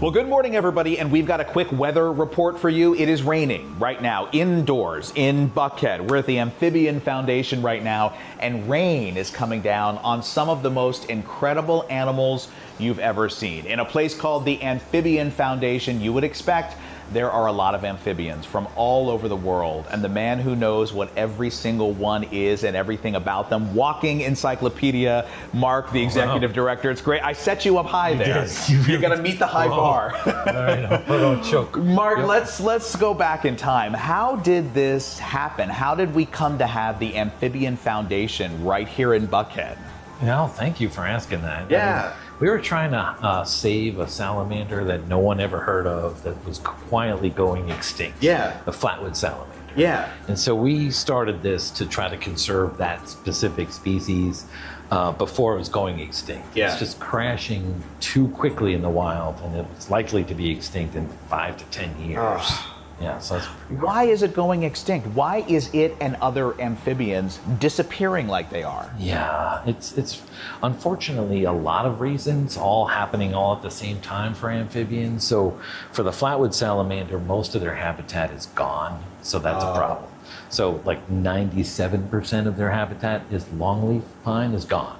Well, good morning, everybody, and we've got a quick weather report for you. It is raining right now indoors in Buckhead. We're at the Amphibian Foundation right now, and rain is coming down on some of the most incredible animals you've ever seen. In a place called the Amphibian Foundation, you would expect there are a lot of amphibians from all over the world, and the man who knows what every single one is and everything about them, walking encyclopedia, Mark, the executive director. It's great. I set you up high there. Yes, You're going to meet the high bar. All right, don't choke. Mark, let's go back in time. How did this happen? How did we come to have the Amphibian Foundation right here in Buckhead? No, thank you for asking that. Yeah. I mean, we were trying to save a salamander that no one ever heard of that was quietly going extinct. Yeah. The flatwood salamander. Yeah. And so we started this to try to conserve that specific species before it was going extinct. Yeah. It's just crashing too quickly in the wild, and it's likely to be extinct in 5 to 10 years. Oh. Yeah, so that's Why is it going extinct? Why is it and other amphibians disappearing like they are? Yeah, it's unfortunately a lot of reasons all happening all at the same time for amphibians. So for the flatwood salamander, most of their habitat is gone, so that's a problem. So like 97% of their habitat is longleaf pine is gone.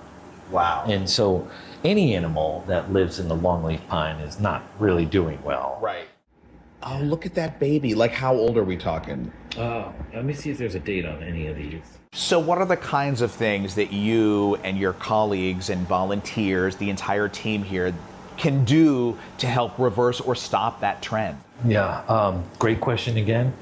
Wow. And so any animal that lives in the longleaf pine is not really doing well. Right. Oh, look at that baby. Like, how old are we talking? Let me see if there's a date on any of these. So what are the kinds of things that you and your colleagues and volunteers, the entire team here, can do to help reverse or stop that trend? Yeah, great question again.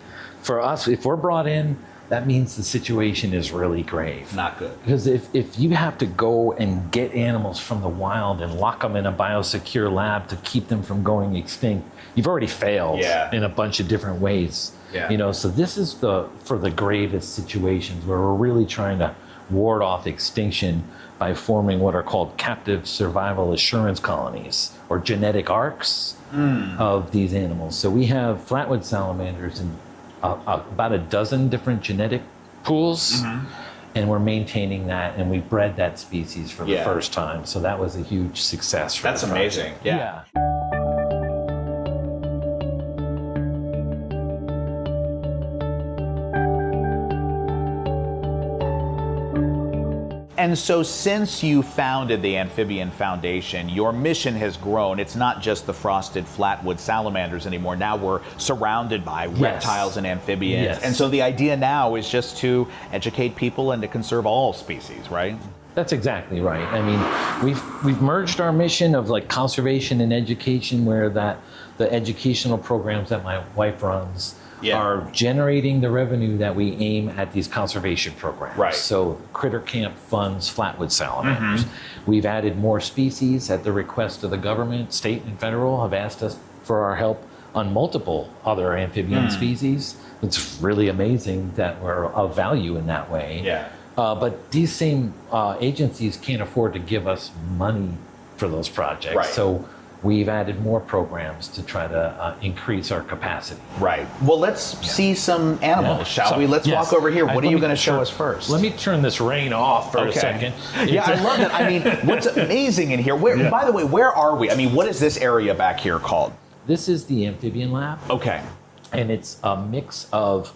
For us, if we're brought in, that means the situation is really grave. Not good. Because if you have to go and get animals from the wild and lock them in a biosecure lab to keep them from going extinct, you've already failed in a bunch of different ways. Yeah. You know, so this is for the gravest situations where we're really trying to ward off extinction by forming what are called captive survival assurance colonies, or genetic arcs of these animals. So we have flatwood salamanders in about a dozen different genetic pools, and we're maintaining that, and we bred that species for the first time. So that was a huge success for That's the project. amazing. Yeah. And so since you founded the Amphibian Foundation, your mission has grown. It's not just the frosted flatwood salamanders anymore. Now we're surrounded by reptiles and amphibians. Yes. And so the idea now is just to educate people and to conserve all species, right? That's exactly right. I mean, we've merged our mission of like conservation and education, where the educational programs that my wife runs are generating the revenue that we aim at these conservation programs. Right. So Critter Camp funds flatwood salamanders. We've added more species at the request of the government. State and federal have asked us for our help on multiple other amphibian species. It's really amazing that we're of value in that way. Yeah. But these same agencies can't afford to give us money for those projects. Right. So we've added more programs to try to increase our capacity. Right. Well, let's see some animals, shall we? Let's walk over here. What are you going to show us first? Let me turn this rain off for a second. Yeah, I love it. I mean, what's amazing in here, by the way, where are we? I mean, what is this area back here called? This is the Amphibian Lab. Okay. And it's a mix of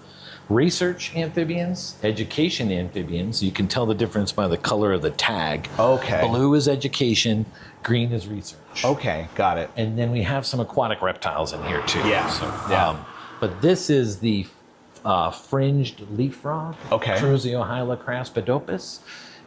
research amphibians, education amphibians. You can tell the difference by the color of the tag. Okay. Blue is education, green is research. Okay, got it. And then we have some aquatic reptiles in here too. Yeah. So, but this is the fringed leaf frog. Okay. Trusiohyla craspidopus.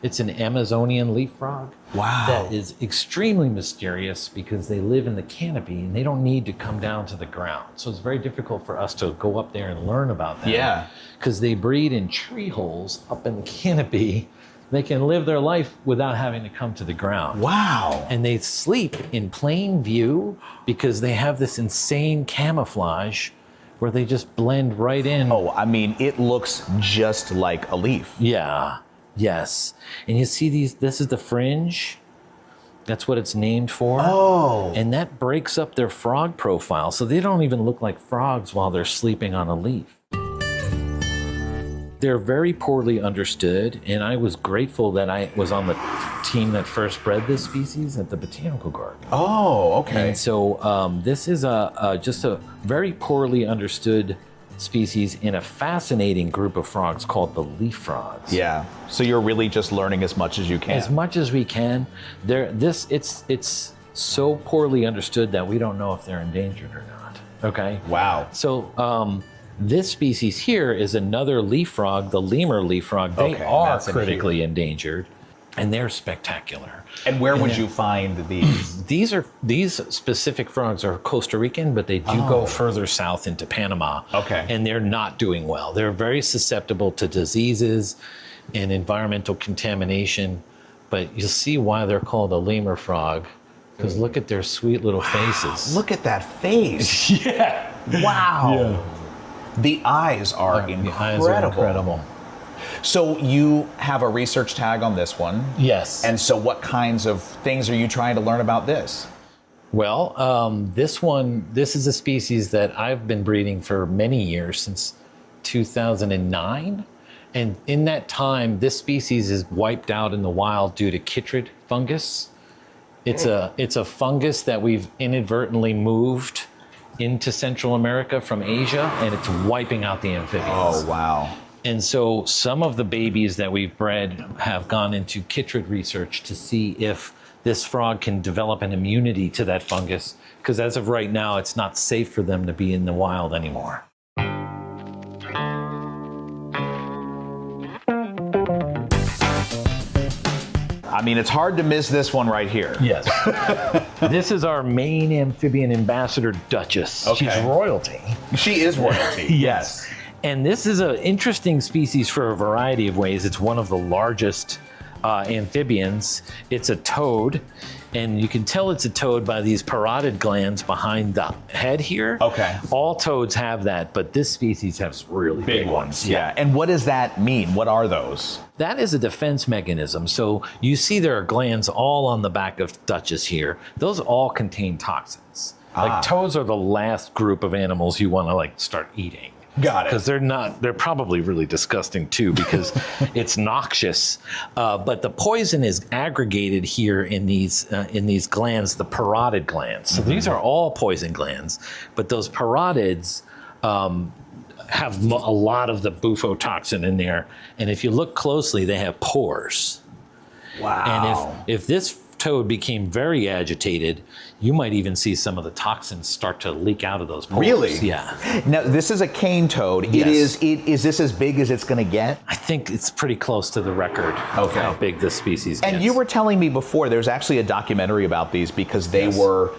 It's an Amazonian leaf frog. Wow. That is extremely mysterious because they live in the canopy and they don't need to come down to the ground. So it's very difficult for us to go up there and learn about them. Yeah. Because they breed in tree holes up in the canopy. They can live their life without having to come to the ground. Wow. And they sleep in plain view because they have this insane camouflage where they just blend right in. Oh, I mean, it looks just like a leaf. Yeah. Yes. And you see this is the fringe. That's what it's named for. Oh. And that breaks up their frog profile. So they don't even look like frogs while they're sleeping on a leaf. They're very poorly understood, and I was grateful that I was on the team that first bred this species at the Botanical Garden. Oh, okay. And so this is just a very poorly understood species in a fascinating group of frogs called the leaf frogs. Yeah. So you're really just learning as much as you can. As much as we can. It's so poorly understood that we don't know if they're endangered or not. Okay. Wow. So this species here is another leaf frog, the lemur leaf frog. They Okay, are that's critically endangered, and they're spectacular. And where would you find these? These specific frogs are Costa Rican, but they do go further south into Panama. Okay. And they're not doing well. They're very susceptible to diseases and environmental contamination, but you'll see why they're called a lemur frog, because look at their sweet little faces. Look at that face. Yeah. Wow. Yeah. The eyes are incredible. The eyes are incredible. So you have a research tag on this one. Yes. And so what kinds of things are you trying to learn about this? Well, this is a species that I've been breeding for many years, since 2009. And in that time, this species is wiped out in the wild due to chytrid fungus. It's a fungus that we've inadvertently moved into Central America from Asia, and it's wiping out the amphibians. Oh, wow. And so some of the babies that we've bred have gone into chytrid research to see if this frog can develop an immunity to that fungus, because as of right now, it's not safe for them to be in the wild anymore. I mean, it's hard to miss this one right here. Yes. This is our main amphibian ambassador, Duchess. Okay. She's royalty. She is royalty. Yes. And this is an interesting species for a variety of ways. It's one of the largest amphibians. It's a toad, and you can tell it's a toad by these parotid glands behind the head here. Okay. All toads have that, but this species has really big ones. Yeah. And what does that mean? What are those? That is a defense mechanism. So you see there are glands all on the back of Duchess here. Those all contain toxins. Like toads are the last group of animals you want to start eating. Got it. Because they're probably really disgusting too, because it's noxious. But the poison is aggregated here in these glands, the parotid glands. So these are all poison glands, but those parotids have a lot of the bufotoxin in there. And if you look closely, they have pores. Wow. And if this toad became very agitated, you might even see some of the toxins start to leak out of those pores. Really? Yeah. Now, this is a cane toad. Yes. Is this as big as it's going to get? I think it's pretty close to the record of how big this species gets. And you were telling me before, there's actually a documentary about these because they were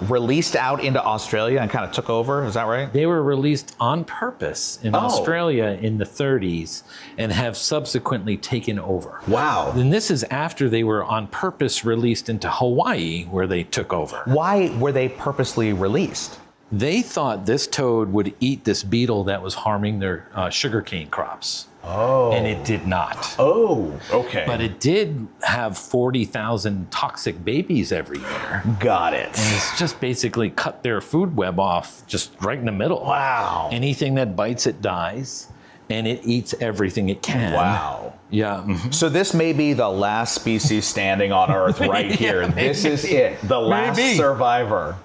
released out into Australia and kind of took over. Is that right? They were released on purpose in Australia in the 30s and have subsequently taken over. Wow. And this is after they were on purpose released into Hawaii, where they took over. Why were they purposely released? They thought this toad would eat this beetle that was harming their sugarcane crops. Oh. And it did not. Oh, okay. But it did have 40,000 toxic babies every year. Got it. And it's just basically cut their food web off just right in the middle. Wow. Anything that bites it dies, and it eats everything it can. Wow. Yeah. Mm-hmm. So this may be the last species standing on Earth right here. This is it. The last survivor.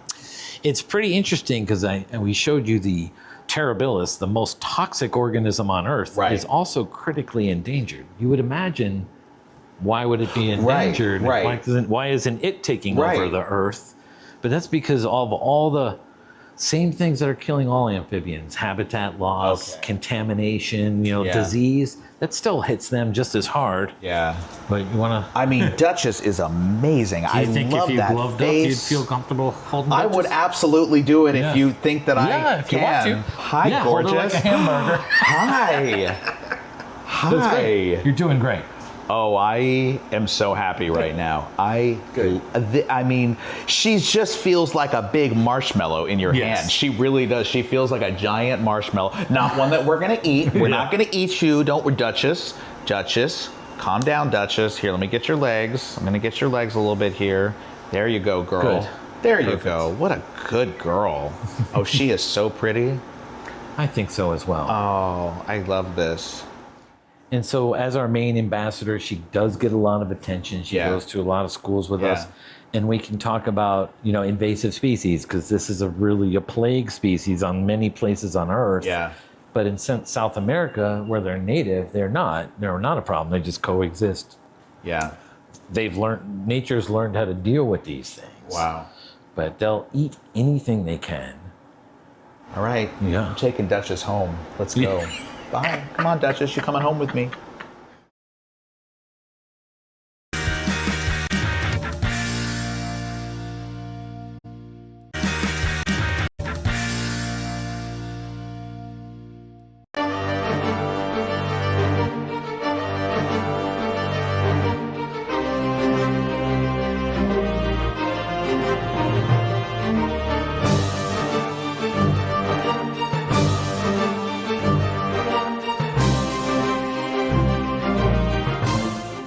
It's pretty interesting because we showed you the Terribilis, the most toxic organism on Earth, is also critically endangered. You would imagine, why would it be endangered? Right. Why isn't it taking over the Earth? But that's because of all the same things that are killing all amphibians: habitat loss, contamination, disease. That still hits them just as hard. Yeah. But you want to... I mean, Duchess is amazing. Do you think love if you that gloved face. up, you'd feel comfortable holding Duchess? I would absolutely do it if you think that I if can. you want to. Hi, gorgeous. Hold it like a hamburger. Hi. Hi. That's great. You're doing great. Oh, I am so happy right now. I mean, she just feels like a big marshmallow in your hand. She really does. She feels like a giant marshmallow. Not one that we're gonna eat. We're not gonna eat you. Duchess. Calm down, Duchess. Here, let me get your legs. I'm gonna get your legs a little bit here. There you go, girl. Good. There you go. What a good girl. Oh, she is so pretty. I think so as well. Oh, I love this. And so as our main ambassador, she does get a lot of attention. She goes to a lot of schools with us. And we can talk about, invasive species, because this is really a plague species on many places on Earth. Yeah. But in South America, where they're native, they're not a problem. They just coexist. Yeah. Nature's learned how to deal with these things. Wow. But they'll eat anything they can. All right. Yeah. I'm taking Duchess home. Let's go. Bye. Come on, Duchess. You're coming home with me.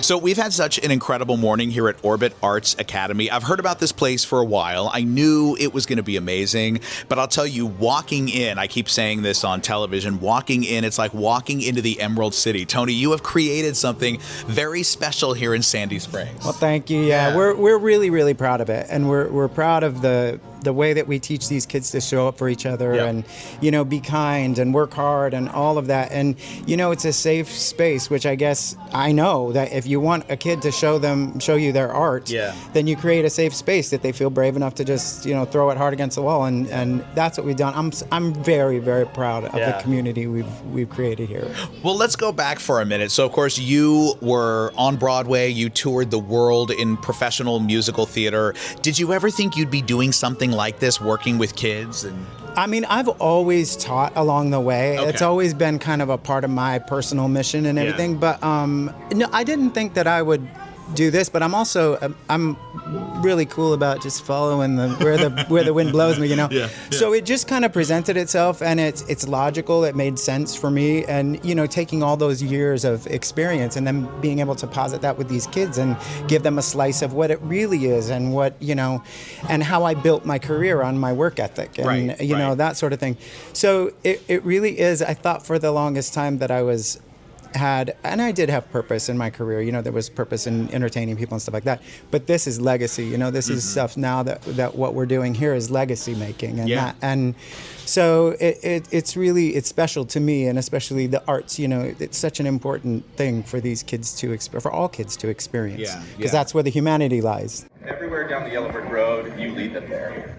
So we've had such an incredible morning here at Orbit Arts Academy. I've heard about this place for a while. I knew it was going to be amazing, but I'll tell you, walking in, I keep saying this on television, walking in, it's like walking into the Emerald City. Tony, you have created something very special here in Sandy Springs. Well, thank you. Yeah. We're really, really proud of it. And we're proud of the way that we teach these kids to show up for each other and, be kind and work hard and all of that. And, it's a safe space, which I guess I know that if you want a kid to show you their art, then you create a safe space that they feel brave enough to just, throw it hard against the wall. And that's what we've done. I'm very, very proud of the community we've created here. Well, let's go back for a minute. So, of course, you were on Broadway. You toured the world in professional musical theater. Did you ever think you'd be doing something like this, working with kids? I mean, I've always taught along the way. Okay. It's always been kind of a part of my personal mission and everything. But no, I didn't think that I would do this, but I'm really cool about just following where the wind blows me, So it just kind of presented itself, and it's logical. It made sense for me, and taking all those years of experience and then being able to posit that with these kids and give them a slice of what it really is, and what and how I built my career on my work ethic, and that sort of thing. So it really is. I thought for the longest time that and I did have purpose in my career. There was purpose in entertaining people and stuff like that. But this is legacy. This is stuff now that what we're doing here is legacy making, and so it's special to me, and especially the arts. It's such an important thing for these kids for all kids to experience, because that's where the humanity lies. Everywhere down the Yellow Brick Road, you lead them there.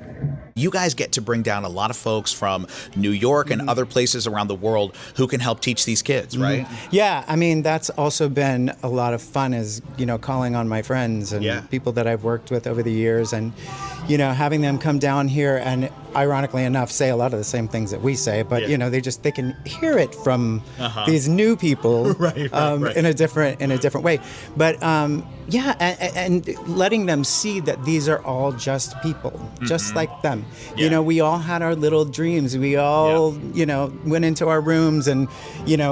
You guys get to bring down a lot of folks from New York and other places around the world who can help teach these kids, right? Yeah, I mean, that's also been a lot of fun, is, calling on my friends and people that I've worked with over the years, and, having them come down here and, ironically enough, say a lot of the same things that we say, but, they can hear it from these new people in a different way. But, and letting them see that these are all just people, just like them. We all had our little dreams. We all, went into our rooms and,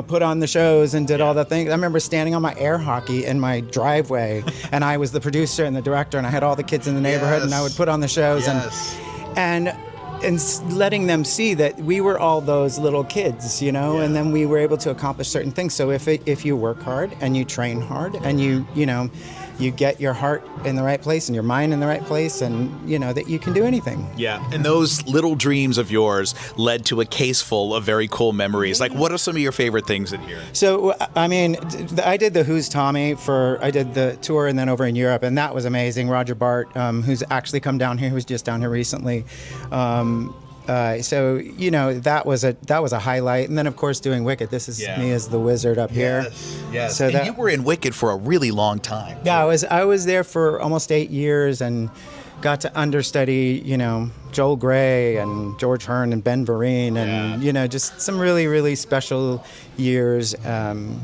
put on the shows and did all the things. I remember standing on my air hockey in my driveway, and I was the producer and the director, and I had all the kids in the neighborhood, and I would put on the shows and letting them see that we were all those little kids, and then we were able to accomplish certain things. So if you work hard and you train hard and you get your heart in the right place and your mind in the right place, and that you can do anything. Yeah, and those little dreams of yours led to a case full of very cool memories. Like, what are some of your favorite things in here? So, I mean, I did the Who's Tommy I did the tour, and then over in Europe, and that was amazing. Roger Bart, who's actually come down here, who was just down here recently. So that was a highlight, and then of course doing Wicked. This is me as the wizard up here. Yes. So and you were in Wicked for a really long time. Yeah, I was there for almost 8 years, and got to understudy Joel Gray and George Hearn and Ben Vereen and, you know, just some really, really special years,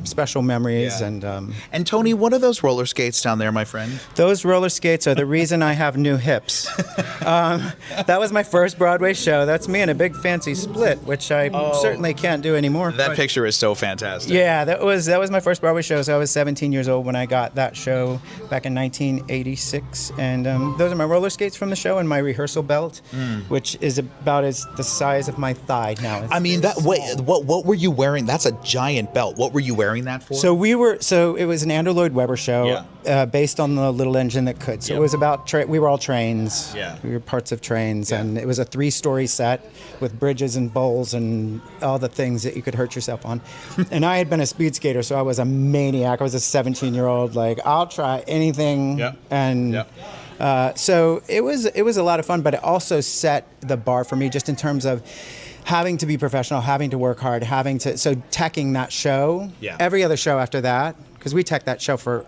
special memories. And Tony, what are those roller skates down there, my friend? Those roller skates are the reason I have new hips. That was my first Broadway show. That's me in a big fancy split, which I certainly can't do anymore. That picture is so fantastic. Yeah, that was my first Broadway show. So I was 17 years old when I got that show back in 1986. And those are my roller skates from the show and my rehearsal belt, which is about the size of my thigh now. I mean, what were you wearing? That's a giant belt. What were you wearing that for? So it was an Andrew Lloyd Webber show based on the little engine that could. So it was about, we were all trains. Yeah. We were parts of trains. And it was a 3-story set with bridges and bowls and all the things that you could hurt yourself on. And I had been a speed skater, so I was a maniac. I was a 17-year-old, like, I'll try anything. Yeah. And so it was a lot of fun, but it also set the bar for me just in terms of having to be professional, having to work hard, teching that show. Yeah. Every other show after that, because we tech that show for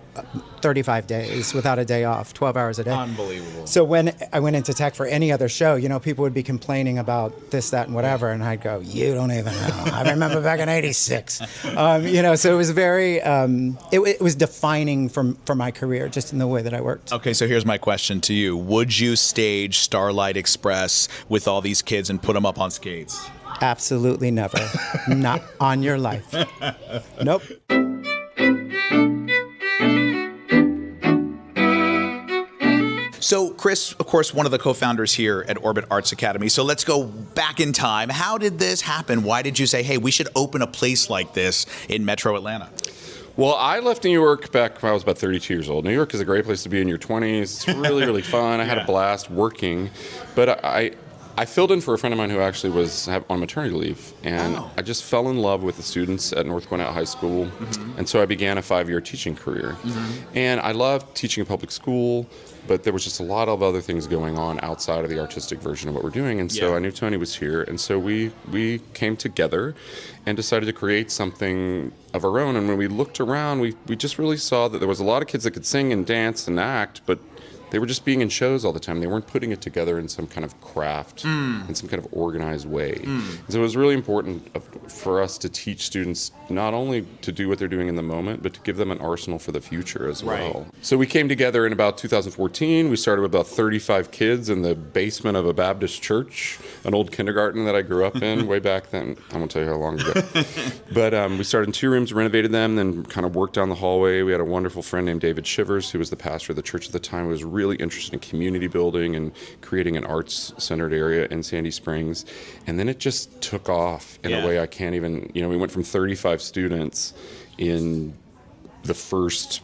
35 days without a day off, 12 hours a day. Unbelievable. So when I went into tech for any other show, you know, people would be complaining about this, that, and whatever, and I'd go, you don't even know. I remember back in '86. You know, so it was very, it was defining for my career, just in the way that I worked. Okay, so here's my question to you. Would you stage Starlight Express with all these kids and put them up on skates? Absolutely never. Not on your life. Nope. So Chris, of course, one of the co-founders here at Orbit Arts Academy. So let's go back in time. How did this happen? Why did you say, hey, we should open a place like this in Metro Atlanta? Well, I left New York back when I was about 32 years old. New York is a great place to be in your 20s. It's really, really fun. I had a blast working. But I filled in for a friend of mine who actually was on maternity leave. And I just fell in love with the students at North Gwinnett High School. And so I began a 5-year teaching career. And I loved teaching in public school, but there was just a lot of other things going on outside of the artistic version of what we're doing. And so I knew Tony was here. And so we came together and decided to create something of our own. And when we looked around, we just really saw that there was a lot of kids that could sing and dance and act, but they were just being in shows all the time. They weren't putting it together in some kind of craft, in some kind of organized way. And so it was really important for us to teach students not only to do what they're doing in the moment, but to give them an arsenal for the future as well. So we came together in about 2014. We started with about 35 kids in the basement of a Baptist church, an old kindergarten that I grew up in way back then. I won't tell you how long ago. But we started in 2 rooms, renovated them, then kind of worked down the hallway. We had a wonderful friend named David Shivers, who was the pastor of the church at the time, who was really interested in community building and creating an arts-centered area in Sandy Springs. And then it just took off in a way I can't even, we went from 35 students in the first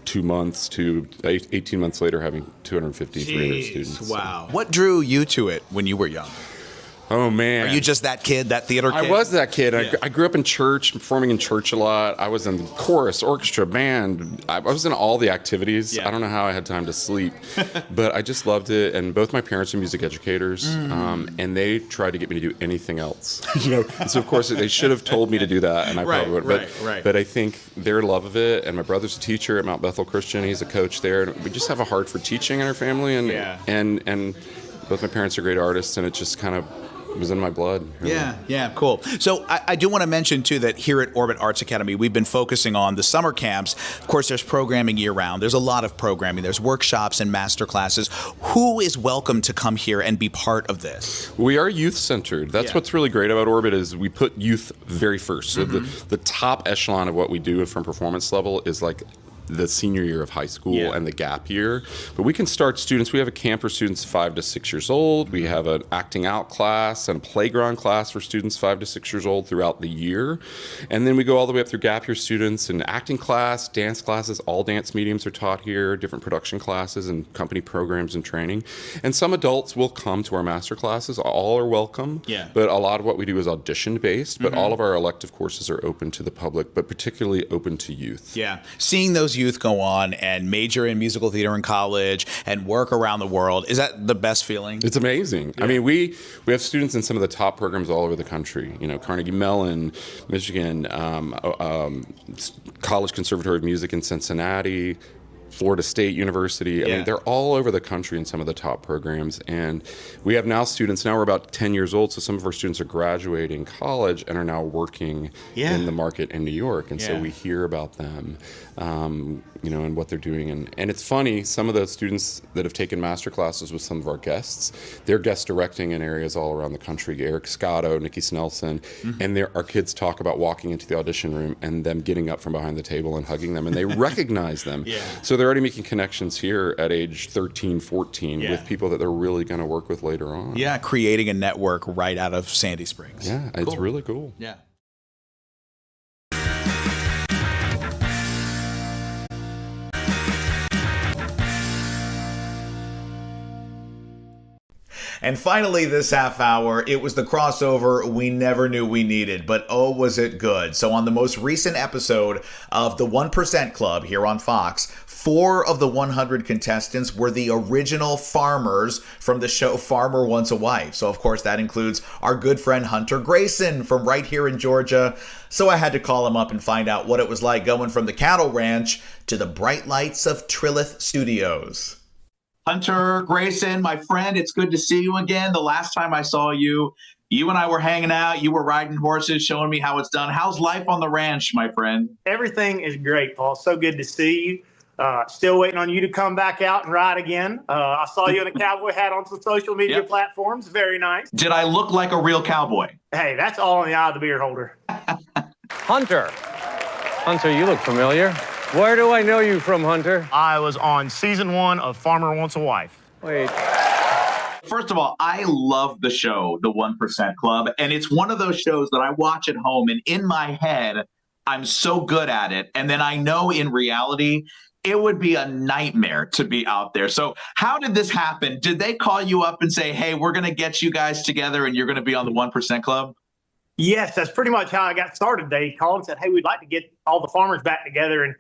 2 months to 18 months later having 250, 300 students. Wow. What drew you to it when you were young? Oh, man. Are you just that kid, that theater kid? I was that kid. Yeah. I grew up in church, performing in church a lot. I was in chorus, orchestra, band. I was in all the activities. I don't know how I had time to sleep, but I just loved it. And both my parents are music educators, and they tried to get me to do anything else. So of course they should have told me to do that, and I probably would. But I think their love of it, and my brother's a teacher at Mount Bethel Christian. He's a coach there, and we just have a heart for teaching in our family. And both my parents are great artists, and it just kind of was in my blood. Really. Yeah, cool. So I do want to mention, too, that here at Orbit Arts Academy, we've been focusing on the summer camps. Of course, there's programming year-round. There's a lot of programming. There's workshops and master classes. Who is welcome to come here and be part of this? We are youth-centered. That's what's really great about Orbit is we put youth very first. So the top echelon of what we do from performance level is like the senior year of high school and the gap year. But we can start students. We have a camp for students 5 to 6 years old. We have an acting out class and a playground class for students 5 to 6 years old throughout the year. And then we go all the way up through gap year students and acting class, dance classes. All dance mediums are taught here, different production classes and company programs and training. And some adults will come to our master classes. All are welcome. But a lot of what we do is audition based. But all of our elective courses are open to the public, but particularly open to youth. Seeing those youth go on and major in musical theater in college and work around the world, is that the best feeling? It's amazing. I mean, we have students in some of the top programs all over the country. Carnegie Mellon, Michigan, College Conservatory of Music in Cincinnati, Florida State University. I mean, they're all over the country in some of the top programs. And we have now students, now we're about 10 years old, so some of our students are graduating college and are now working in the market in New York. And so we hear about them, and what they're doing. And it's funny, some of the students that have taken master classes with some of our guests, they're guest directing in areas all around the country. Eric Scotto, Nikki Snelson, and our kids talk about walking into the audition room and them getting up from behind the table and hugging them, and they recognize them. So they're already making connections here at age 13, 14 with people that they're really going to work with later on. Yeah, creating a network right out of Sandy Springs. Yeah, it's really cool. Yeah. And finally, this half hour, it was the crossover we never knew we needed, but oh, was it good. So on the most recent episode of the 1% Club here on Fox, 4 of the 100 contestants were the original farmers from the show Farmer Wants a Wife. So, of course, that includes our good friend Hunter Grayson from right here in Georgia. So I had to call him up and find out what it was like going from the cattle ranch to the bright lights of Trilith Studios. Hunter Grayson, my friend, it's good to see you again. The last time I saw you, you and I were hanging out. You were riding horses, showing me how it's done. How's life on the ranch, my friend? Everything is great, Paul. So good to see you. Still waiting on you to come back out and ride again. I saw you in a cowboy hat on some social media platforms. Very nice. Did I look like a real cowboy? Hey, that's all in the eye of the beer holder. Hunter, you look familiar. Where do I know you from, Hunter? I was on season 1 of Farmer Wants a Wife. Wait. First of all, I love the show, The 1% Club, and it's one of those shows that I watch at home, and in my head, I'm so good at it. And then I know in reality, it would be a nightmare to be out there. So how did this happen? Did they call you up and say, hey, we're going to get you guys together and you're going to be on the 1% Club? Yes, that's pretty much how I got started. They called and said, hey, we'd like to get all the farmers back together, and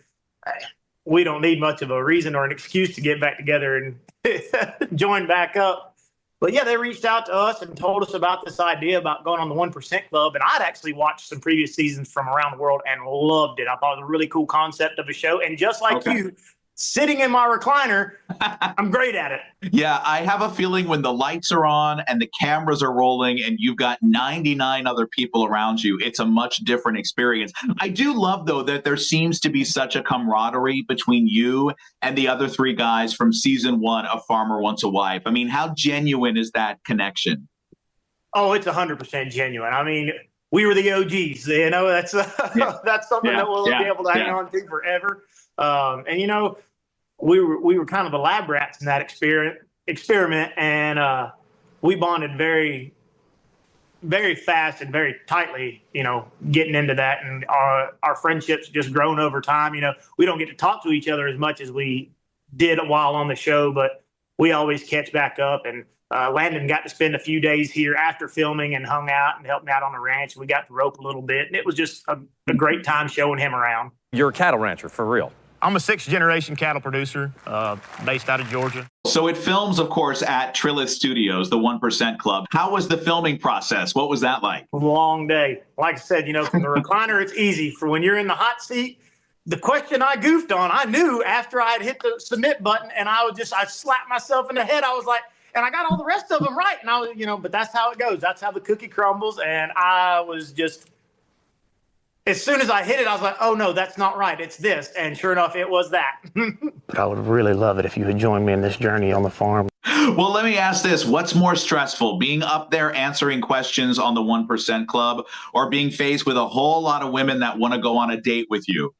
we don't need much of a reason or an excuse to get back together and join back up. But yeah, they reached out to us and told us about this idea about going on the 1% Club. And I'd actually watched some previous seasons from around the world and loved it. I thought it was a really cool concept of a show. And just like you, sitting in my recliner, I'm great at it. Yeah, I have a feeling when the lights are on and the cameras are rolling and you've got 99 other people around you, it's a much different experience. I do love, though, that there seems to be such a camaraderie between you and the other 3 guys from season 1 of Farmer Wants a Wife. I mean, how genuine is that connection? Oh, it's 100% genuine. I mean, we were the OGs, that's that's something that we'll be able to hang on to forever. And we were kind of the lab rats in that experiment, and we bonded very, very fast and very tightly. Getting into that, and our friendships just grown over time. We don't get to talk to each other as much as we did while on the show, but we always catch back up. And Landon got to spend a few days here after filming and hung out and helped me out on the ranch. We got to rope a little bit, and it was just a great time showing him around. You're a cattle rancher, for real. I'm a 6th-generation cattle producer based out of Georgia. So it films, of course, at Trilith Studios, the 1% Club. How was the filming process? What was that like? Long day. Like I said, from the recliner, it's easy. For when you're in the hot seat, the question I goofed on, I knew after I had hit the submit button, and I slapped myself in the head. I was like, and I got all the rest of them right. And I was, but that's how it goes. That's how the cookie crumbles. And I was just... As soon as I hit it, I was like, oh, no, that's not right. It's this. And sure enough, it was that. But I would really love it if you had joined me in this journey on the farm. Well, let me ask this. What's more stressful, being up there answering questions on the 1% Club or being faced with a whole lot of women that want to go on a date with you?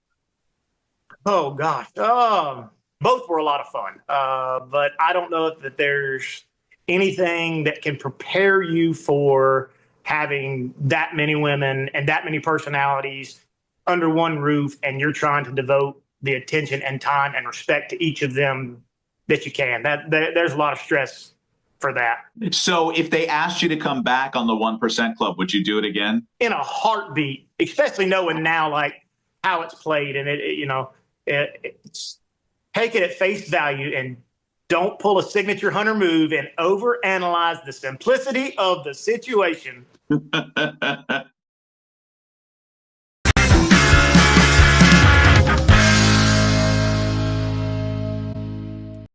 Oh, gosh. Both were a lot of fun. But I don't know that there's anything that can prepare you for having that many women and that many personalities under one roof, and you're trying to devote the attention and time and respect to each of them that you can. There's a lot of stress for that. So if they asked you to come back on the 1% Club, would you do it again? In a heartbeat, especially knowing now how it's played, and it's take it at face value and don't pull a signature Hunter move and overanalyze the simplicity of the situation.